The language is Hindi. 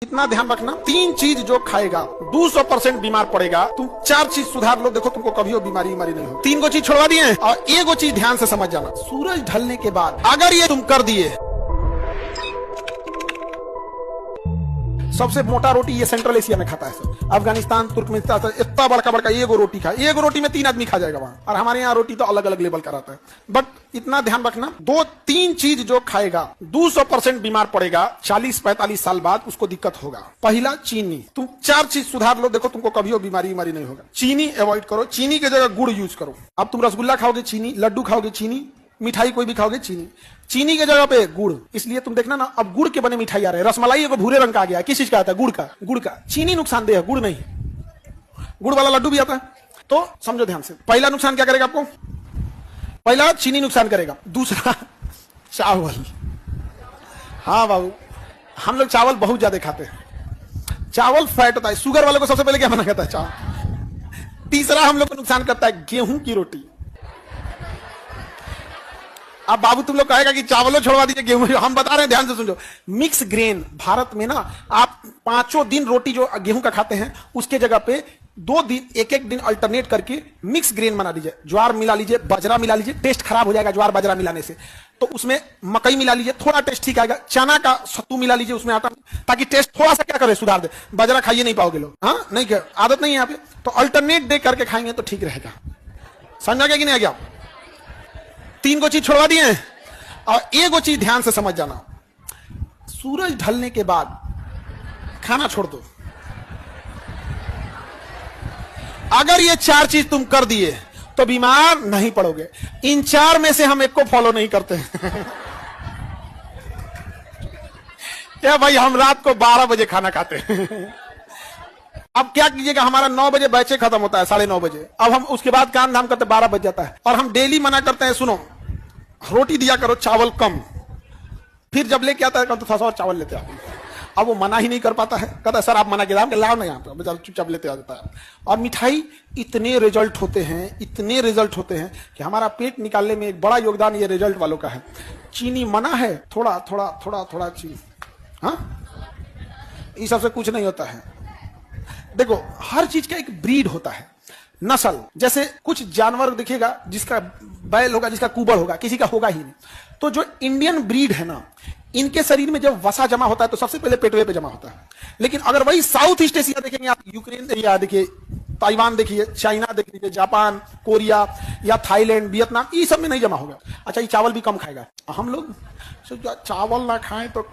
इतना ध्यान रखना, 3 चीज जो खाएगा 200% बीमार पड़ेगा। तुम 4 चीज सुधार लो, देखो तुमको कभी बीमारी नहीं हो। 3 चीज छोड़वा दिए और 1 चीज ध्यान से समझ जाना। सूरज ढलने के बाद अगर ये तुम कर दिए, सबसे मोटा रोटी ये सेंट्रल एशिया में खाता है, अफगानिस्तान, तुर्कमेनिस्तान, इतना बड़का बड़का एगो रोटी खाए, एगो रोटी में 3 आदमी खा जाएगा वहां। और हमारे यहाँ रोटी तो अलग अलग लेवल का रहता है। बट इतना ध्यान रखना, 2-3 चीज जो खाएगा 200% बीमार पड़ेगा। 40-45 साल बाद उसको दिक्कत होगा। पहला, चीनी। तुम 4 चीज सुधार लो, देखो तुमको कभी बीमारी नहीं होगा। चीनी अवॉइड करो, चीनी की जगह गुड़ यूज करो। अब तुम रसगुल्ला खाओगे चीनी, लड्डू खाओगे चीनी, मिठाई कोई भी खाओगे चीनी, चीनी के जगह पे गुड़। इसलिए तुम देखना ना, अब गुड़ के बने मिठाई आ रहे हैं। रसमलाई एगो भूरे रंग का आ गया है, किस चीज का आता है? गुड़ का। चीनी नुकसानदेह है, गुड़ नहीं। गुड़ वाला लड्डू भी आता है। तो समझो ध्यान से, पहला नुकसान क्या करेगा आपको? पहला चीनी नुकसान करेगा। दूसरा, चावल। हाँ बाबू, हम लोग चावल बहुत ज्यादा खाते हैं। चावल फैट होता है, शुगर वाले को सबसे पहले क्या मना करता है? चावल। तीसरा हम लोग को नुकसान करता है गेहूं की रोटी। अब बाबू तुम लोग कहेगा कि चावलों छोड़वा दीजिए, गेहूं। हम बता रहे हैं, ध्यान से सुनो। मिक्स ग्रेन, भारत में ना आप 5 दिन रोटी जो गेहूं का खाते हैं, उसके जगह पे 2 दिन, एक दिन अल्टरनेट करके मिक्स ग्रेन बना लीजिए। ज्वार मिला लीजिए, बाजरा मिला लीजिए। टेस्ट खराब हो जाएगा ज्वार बाजरा मिलाने से, तो उसमें मकई मिला लीजिए, थोड़ा टेस्ट ठीक आएगा। चना का सत्तू मिला लीजिए उसमें, आटा, ताकि टेस्ट थोड़ा सा क्या करे, सुधार दे। बाजरा खाइए नहीं पाओगे लोग, हाँ नहीं, क्या आदत नहीं है यहाँ पे। तो अल्टरनेट डे करके खाएंगे तो ठीक रहेगा। समझा गया कि नहीं आ गया? 3 चीज छोड़वा दिए हैं और 1 चीज ध्यान से समझ जाना। सूरज ढलने के बाद खाना छोड़ दो। अगर ये 4 चीज तुम कर दिए तो बीमार नहीं पड़ोगे। इन 4 में से हम एक को फॉलो नहीं करते क्या भाई? हम रात को 12 बजे खाना खाते हैं। अब क्या कीजिएगा, हमारा 9 बजे बैचे खत्म होता है, 9:30 बजे। अब हम उसके बाद काम धाम करते 12 बज जाता है। और हम डेली मना करते हैं, सुनो, रोटी दिया करो, चावल कम। फिर जब लेके आता है तो थोड़ा सा और चावल लेते आओ। अब वो मना ही नहीं कर पाता है, कहता है सर आप मना किया, लाओ ना यहाँ पे, चुपचाप लेते आ जाता है। और मिठाई, इतने रिजल्ट होते हैं कि हमारा पेट निकालने में एक बड़ा योगदान ये रिजल्ट वालों का है। चीनी मना है, थोड़ा चीज, हाँ, इस सबसे कुछ नहीं होता है। देखो, हर चीज का एक ब्रीड होता है, नस्ल। जैसे कुछ जानवर दिखेगा जिसका बैल होगा, जिसका कुबड़ होगा, किसी का होगा ही नहीं। तो जो इंडियन ब्रीड है ना, इनके शरीर में जब वसा जमा होता है तो सबसे पहले पेटवे पे जमा होता है। लेकिन अगर वही साउथ ईस्ट एशिया देखेंगे आप, यूक्रेन या देखिए, ताइवान देखिए, चाइना देख लीजिए, जापान, कोरिया या थाईलैंड, वियतनाम, ये सब में नहीं जमा होगा। अच्छा, ये चावल भी कम खाएगा। हम लोग चावल ना खाएं तो